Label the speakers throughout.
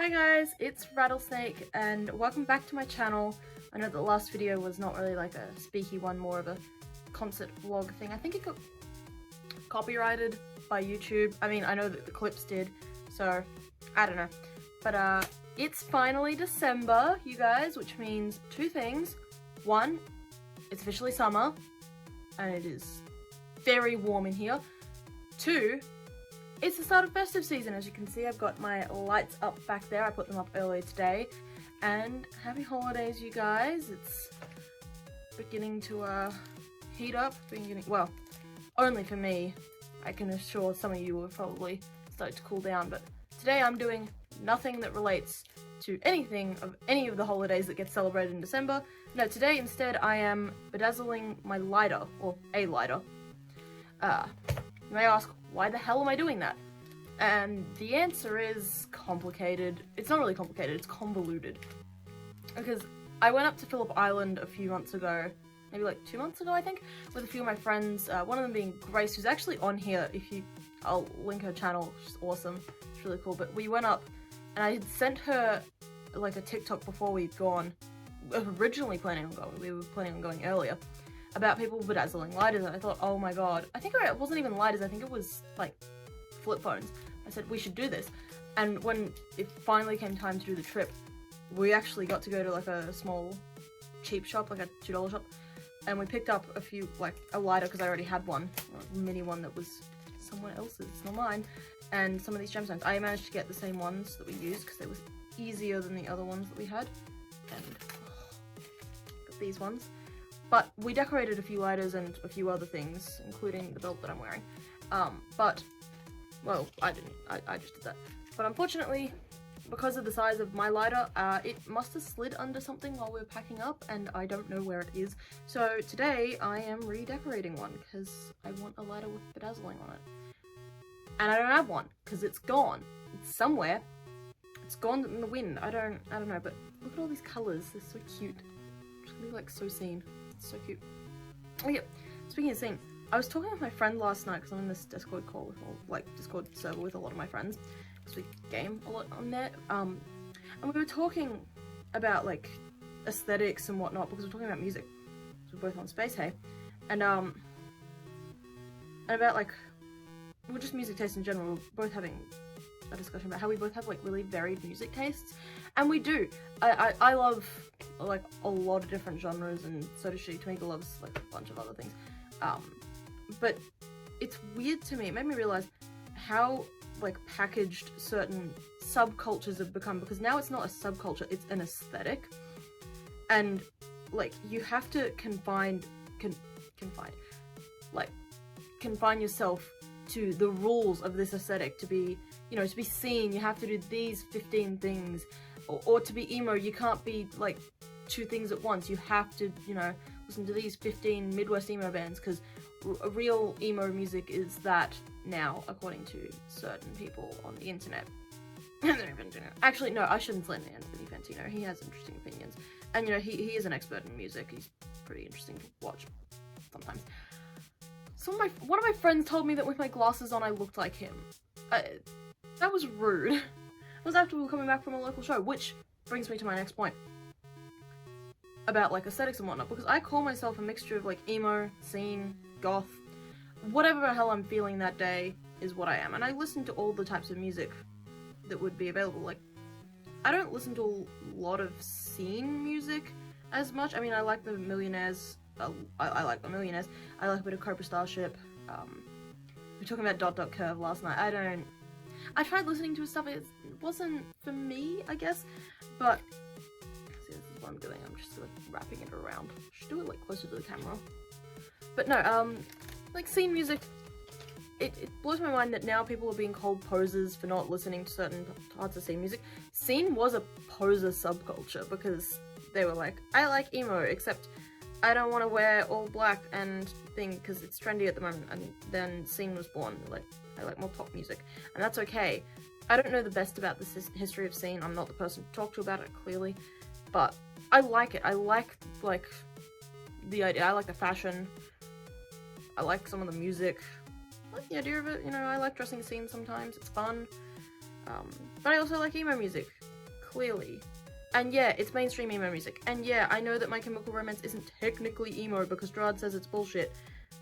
Speaker 1: Hi guys, it's Rattlesnake and welcome back to my channel. I know the last video was not really like a speaky one, more of a concert vlog thing. I think it got copyrighted by YouTube. I mean, I know that the clips did, so I don't know. But it's finally December, you guys, which means two things. One, it's officially summer and it is very warm in here. Two, it's the start of festive season. As you can see, I've got my lights up back there. I put them up earlier today. And happy holidays, you guys. It's beginning to heat up. Well, only for me. I can assure some of you will probably start to cool down. But today I'm doing nothing that relates to anything of any of the holidays that get celebrated in December. No, today instead I am bedazzling my lighter, or a lighter. You may ask, why the hell am I doing that? And the answer is complicated. It's not really complicated, it's convoluted. Because I went up to Phillip Island a few months ago, maybe like 2 months ago I think, with a few of my friends, one of them being Grace, who's actually on here. I'll link her channel, she's awesome, it's really cool. But we went up and I had sent her like a TikTok before we'd gone, originally planning on going, we were planning on going earlier, about people bedazzling lighters, and I thought, oh my god. I think it wasn't even lighters, I think it was like flip phones. I said, we should do this. And when it finally came time to do the trip, we actually got to go to like a small cheap shop, like a $2 shop, and we picked up a few, like a lighter, because I already had one, a mini one that was someone else's, it's not mine, and some of these gemstones. I managed to get the same ones that we used, because it was easier than the other ones that we had, and got these ones. But we decorated a few lighters and a few other things, including the belt that I'm wearing. Well, I didn't. I just did that. But unfortunately, because of the size of my lighter, it must have slid under something while we were packing up, and I don't know where it is. So today, I am redecorating one, because I want a lighter with bedazzling on it. And I don't have one, because it's gone. It's somewhere. It's gone in the wind. I don't know, but look at all these colours. They're so cute. It's gonna be like so seen. So cute. Oh yeah, speaking of scene, I was talking with my friend last night, because I'm in this Discord call, or like Discord server with a lot of my friends, because we game a lot on there, and we were talking about like aesthetics and whatnot, because we're talking about music, so we're both on Space Hey, and about like, well, just music taste in general. We're both having a discussion about how we both have like really varied music tastes, and we do. I love like a lot of different genres, and so does she. Tamika loves like a bunch of other things, but it's weird to me. It made me realize how like packaged certain subcultures have become, because now it's not a subculture, it's an aesthetic, and like you have to confine yourself to the rules of this aesthetic to be, you know, to be seen. You have to do these 15 things, or to be emo, you can't be like 2 things at once. You have to, you know, listen to these 15 Midwest emo bands, because real emo music is that now, according to certain people on the internet. Actually, no, I shouldn't slander Anthony Fantino. He has interesting opinions, and you know, he is an expert in music. He's pretty interesting to watch sometimes. One of my friends told me that with my glasses on I looked like him. That was rude. It was after we were coming back from a local show, which brings me to my next point about like aesthetics and whatnot, because I call myself a mixture of like emo, scene, goth, whatever the hell I'm feeling that day is what I am, and I listen to all the types of music that would be available. Like, I don't listen to a lot of scene music as much. I mean, I like the Millionaires. I like the Millionaires. I like a bit of Cobra Starship. We were talking about Curve last night. I tried listening to his stuff. It wasn't for me, I guess. But see, this is what I'm doing. I'm just like wrapping it around. I should do it like closer to the camera. But no, like scene music. It blows my mind that now people are being called posers for not listening to certain parts of scene music. Scene was a poser subculture, because they were like, I like emo, except I don't want to wear all black and thing because it's trendy at the moment. And then scene was born, like, I like more pop music, and that's okay. I don't know the best about the history of scene. I'm not the person to talk to about it, clearly, but I like it. I like the idea. I like the fashion. I like some of the music. I like the idea of it. You know, I like dressing scene sometimes. It's fun. But I also like emo music. clearly. And yeah, it's mainstream emo music. And yeah, I know that My Chemical Romance isn't technically emo because Gerard says it's bullshit.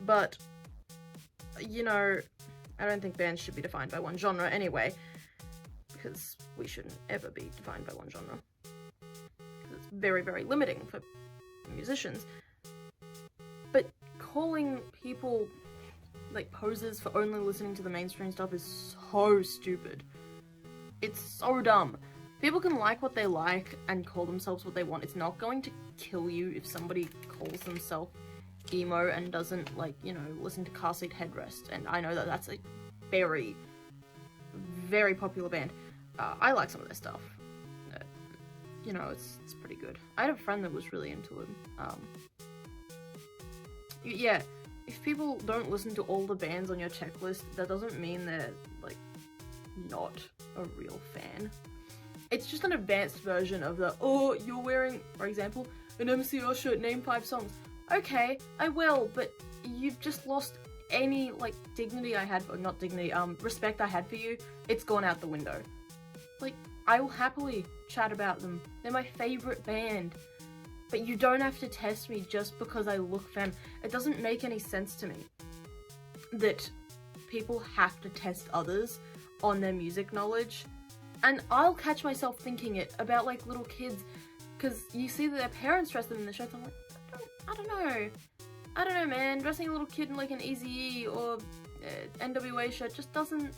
Speaker 1: But, you know, I don't think bands should be defined by one genre anyway. Because we shouldn't ever be defined by one genre. Because it's very, very limiting for musicians. But calling people, like, posers for only listening to the mainstream stuff is so stupid. It's so dumb. People can like what they like and call themselves what they want. It's not going to kill you if somebody calls themselves emo and doesn't, like, you know, listen to Car Seat Headrest. And I know that that's a very, very popular band. I like some of their stuff. You know, it's pretty good. I had a friend that was really into it. Yeah, if people don't listen to all the bands on your checklist, that doesn't mean they're, like, not a real fan. It's just an advanced version of the, oh, you're wearing, for example, an MCR shirt, name 5 songs. Okay, I will, but you've just lost any, like, dignity I had, or not dignity, respect I had for you. It's gone out the window. Like, I will happily chat about them. They're my favorite band. But you don't have to test me just because I look femme. It doesn't make any sense to me that people have to test others on their music knowledge. And I'll catch myself thinking it about, like, little kids, because you see that their parents dress them in the shirts. I'm like, I don't know, man. Dressing a little kid in, like, an Eazy-E or NWA shirt just doesn't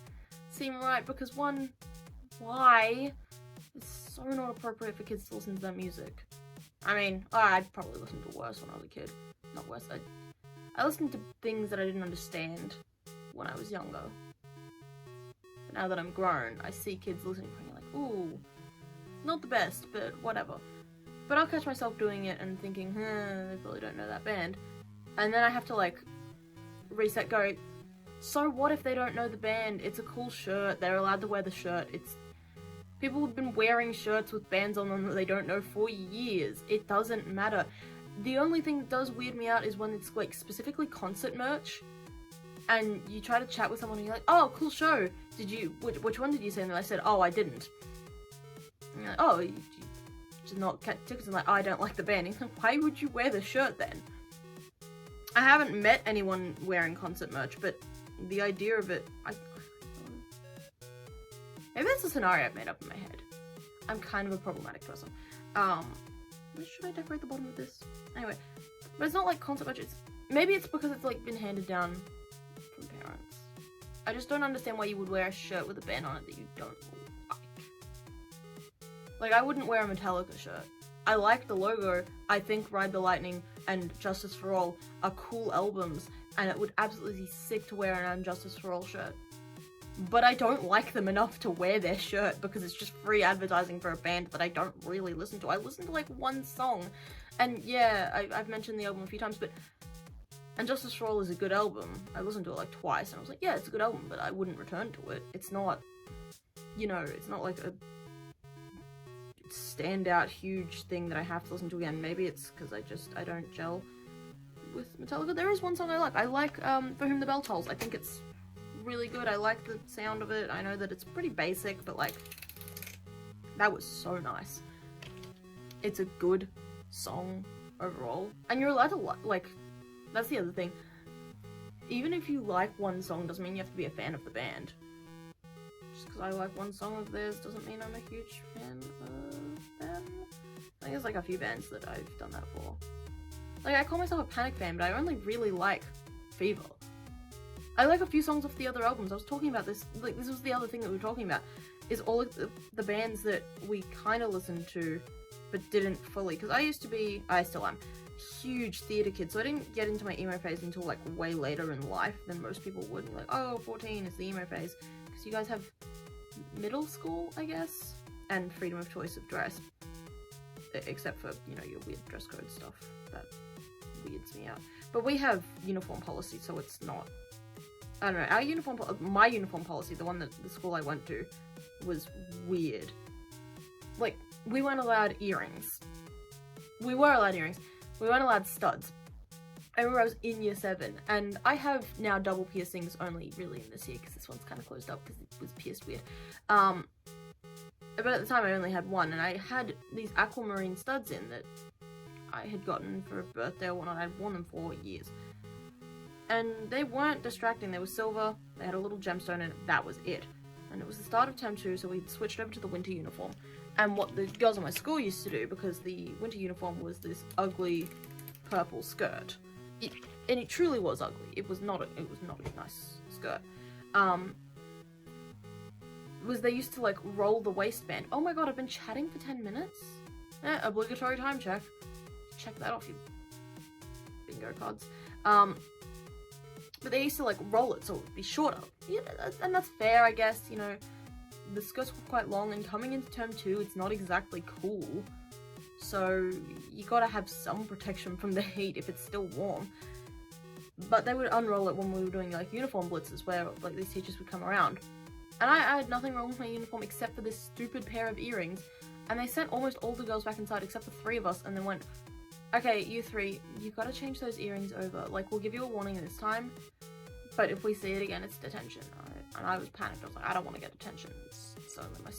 Speaker 1: seem right, because one, why? It's so not appropriate for kids to listen to that music. I mean, I'd probably listen to worse when I was a kid. Not worse. I listened to things that I didn't understand when I was younger. But now that I'm grown, I see kids listening and you're like, ooh, not the best, but whatever. But I'll catch myself doing it and thinking, they probably don't know that band. And then I have to, like, reset, go, so what if they don't know the band? It's a cool shirt. They're allowed to wear the shirt. People have been wearing shirts with bands on them that they don't know for years. It doesn't matter. The only thing that does weird me out is when it's, like, specifically concert merch, and you try to chat with someone and you're like, oh, cool show. Which one did you see? And I said, oh, I didn't. And you're like, oh, you did not get tickets. And like, oh, I don't like the band. And like, why would you wear the shirt then? I haven't met anyone wearing concert merch, but the idea of it, maybe that's a scenario I've made up in my head. I'm kind of a problematic person. Should I decorate the bottom of this? Anyway, but it's not like concert merch. Maybe it's because it's, like, been handed down from parents. I just don't understand why you would wear a shirt with a band on it that you don't like. Like, I wouldn't wear a Metallica shirt. I like the logo. I think Ride the Lightning and Justice for All are cool albums, and it would absolutely be sick to wear an Unjustice for All shirt. But I don't like them enough to wear their shirt because it's just free advertising for a band that I don't really listen to. I listen to, like, one song, and yeah, I've mentioned the album a few times, but Justice for All is a good album. I listened to it, like, twice, and I was like, yeah, it's a good album, but I wouldn't return to it. It's not, you know, it's not like a standout huge thing that I have to listen to again. Maybe it's because I don't gel with Metallica. There is one song I like. I like For Whom the Bell Tolls. I think it's really good. I like the sound of it. I know that it's pretty basic, but, like, that was so nice. It's a good song overall, and you're allowed to like, that's the other thing. Even if you like one song doesn't mean you have to be a fan of the band. Just because I like one song of theirs doesn't mean I'm a huge fan of them. I think there's, like, a few bands that I've done that for. Like, I call myself a Panic fan, but I only really like Fever. I like a few songs off the other albums. I was talking about this, like, this was the other thing that we were talking about, is all of the bands that we kind of listened to, but didn't fully, because I still am, huge theatre kid, so I didn't get into my emo phase until, like, way later in life than most people would. Like, oh, 14 is the emo phase, because you guys have middle school, I guess, and freedom of choice of dress, except for, you know, your weird dress code stuff, that weirds me out. But we have uniform policy, so it's not, I don't know, my uniform policy, the one that the school I went to, was weird. Like, we weren't allowed earrings. We were allowed earrings. We weren't allowed studs. I remember I was in year 7, and I have now double piercings only really in this year, because this one's kind of closed up because it was pierced weird. But at the time I only had one, and I had these aquamarine studs in that I had gotten for a birthday or whatnot. I'd worn them for years. And they weren't distracting. They were silver, they had a little gemstone in it, that was it. And it was the start of term 2, so we switched over to the winter uniform. And what the girls at my school used to do, because the winter uniform was this ugly purple skirt. And it truly was ugly. It was not a nice skirt. Was they used to like roll the waistband. Oh my god, I've been chatting for 10 minutes? Obligatory time check. Check that off, you bingo cards. But they used to like roll it so it would be shorter. Yeah, and that's fair, I guess, you know. The skirts were quite long, and coming into term 2, it's not exactly cool. So you gotta have some protection from the heat if it's still warm. But they would unroll it when we were doing like uniform blitzes, where like these teachers would come around. And I had nothing wrong with my uniform except for this stupid pair of earrings. And they sent almost all the girls back inside except for 3 of us, and then went, okay, you 3, you've got to change those earrings over. Like, we'll give you a warning this time, but if we see it again, it's detention. And I was panicked. I was like, I don't want to get detention. It's only my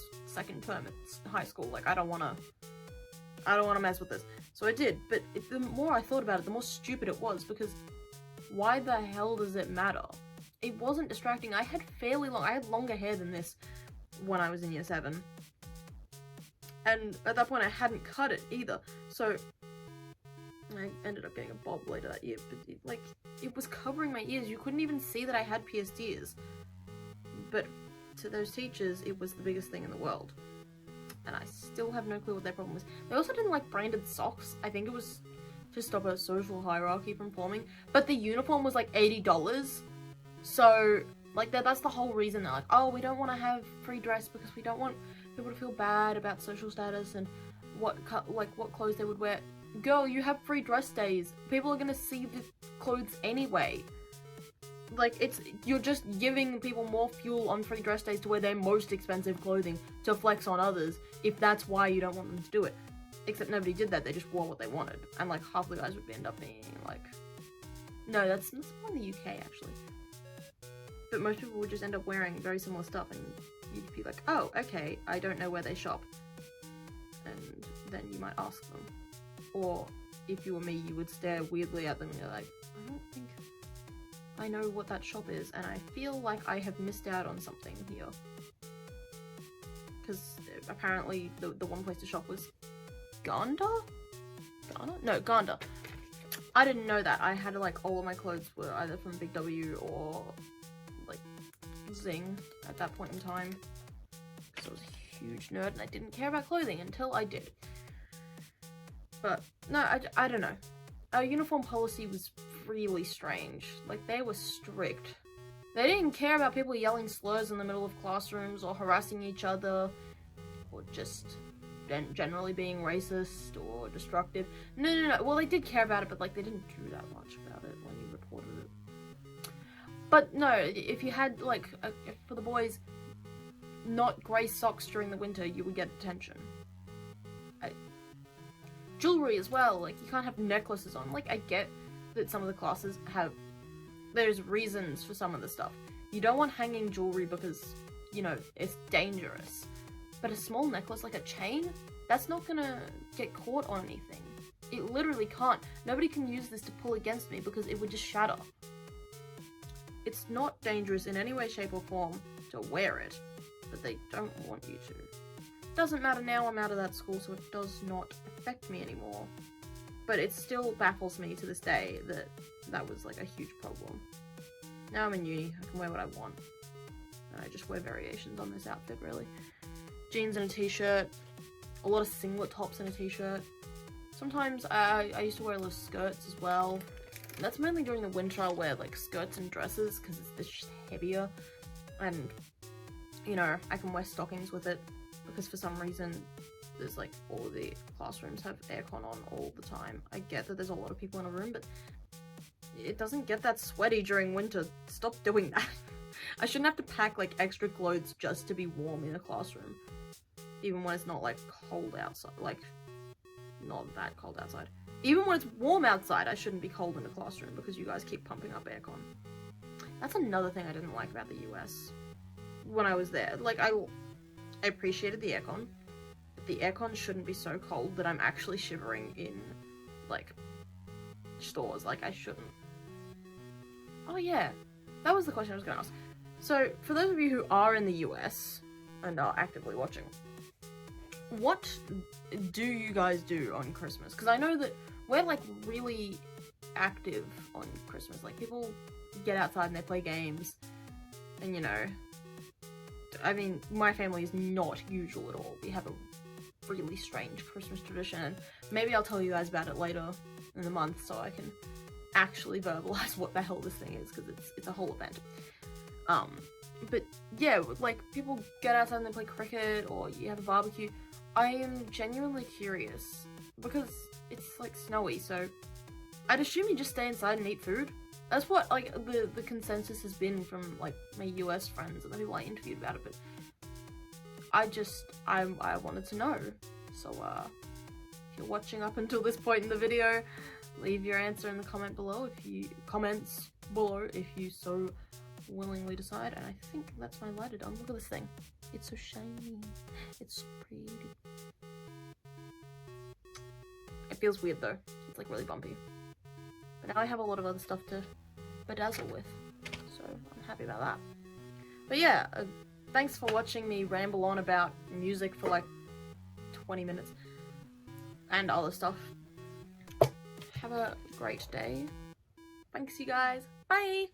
Speaker 1: 2nd term at high school. Like, I don't want to mess with this. So I did, but the more I thought about it, the more stupid it was, because why the hell does it matter? It wasn't distracting. I had longer hair than this when I was in year 7. And at that point I hadn't cut it either. So I ended up getting a bob later that year, but it was covering my ears. You couldn't even see that I had pierced ears. But to those teachers, it was the biggest thing in the world. And I still have no clue what their problem was. They also didn't like branded socks. I think it was to stop a social hierarchy from forming. But the uniform was like $80. So, like, that's the whole reason. They're like, oh, we don't want to have free dress because we don't want people to feel bad about social status and what clothes they would wear. Girl, you have free dress days. People are gonna see the clothes anyway. Like, you're just giving people more fuel on free dress days to wear their most expensive clothing to flex on others, if that's why you don't want them to do it. Except nobody did that, they just wore what they wanted. And, like, half the guys would end up being, like... No, that's more in the UK, actually. But most people would just end up wearing very similar stuff, and you'd be like, oh, okay, I don't know where they shop. And then you might ask them. Or, if you were me, you would stare weirdly at them and you're like, I don't think I know what that shop is, and I feel like I have missed out on something here. Because apparently the one place to shop was Ganda? No, Ganda. I didn't know that. I had like all of my clothes were either from Big W or like Zing at that point in time. Because I was a huge nerd and I didn't care about clothing until I did. But no, I don't know. Our uniform policy was really strange. Like, they were strict. They didn't care about people yelling slurs in the middle of classrooms or harassing each other or just generally being racist or destructive. No. Well, they did care about it, but like they didn't do that much about it when you reported it. But no, if you had like, for the boys, not grey socks during the winter, you would get detention. Jewelry as well, like you can't have necklaces on. Like, I get that some of the classes there's reasons for some of the stuff. You don't want hanging jewelry because, you know, it's dangerous. But a small necklace, like a chain, that's not gonna get caught on anything. It literally can't. Nobody can use this to pull against me because it would just shatter. It's not dangerous in any way, shape, or form to wear it, but they don't want you to. Doesn't matter now, I'm out of that school, so it does not affect me anymore. But it still baffles me to this day that that was like a huge problem. Now I'm in uni, I can wear what I want. And I just wear variations on this outfit, really. Jeans and a t-shirt, a lot of singlet tops and a t-shirt. Sometimes I used to wear a lot of skirts as well. And that's mainly during the winter. I'll wear like skirts and dresses because it's just heavier. And, you know, I can wear stockings with it because for some reason there's like all the classrooms have aircon on all the time. I get that there's a lot of people in a room, but it doesn't get that sweaty during winter. Stop doing that. I shouldn't have to pack like extra clothes just to be warm in a classroom. Even when it's not like cold outside, like not that cold outside. Even when it's warm outside, I shouldn't be cold in the classroom because you guys keep pumping up aircon. That's another thing I didn't like about the US when I was there. Like, I appreciated the aircon. But the aircon shouldn't be so cold that I'm actually shivering in, like, stores. Like, I shouldn't. Oh yeah, that was the question I was going to ask. So, for those of you who are in the US and are actively watching, what do you guys do on Christmas? Because I know that we're, like, really active on Christmas. Like, people get outside and they play games, and, you know, I mean, my family is not usual at all. We have a really strange Christmas tradition, and maybe I'll tell you guys about it later in the month so I can actually verbalize what the hell this thing is, because it's a whole event. But yeah, like, people get outside and they play cricket, or you have a barbecue. I am genuinely curious, because it's, like, snowy, so I'd assume you just stay inside and eat food. That's what, like, the consensus has been from, like, my US friends and the people I interviewed about it, but I wanted to know. So, if you're watching up until this point in the video, leave your answer in the comments below if you so willingly decide. And I think that's my lighter done. Look at this thing. It's so shiny. It's so pretty. It feels weird though. It's, like, really bumpy. But now I have a lot of other stuff to bedazzle with, so I'm happy about that. But yeah, thanks for watching me ramble on about music for like 20 minutes and other stuff. Have a great day. Thanks, you guys. Bye!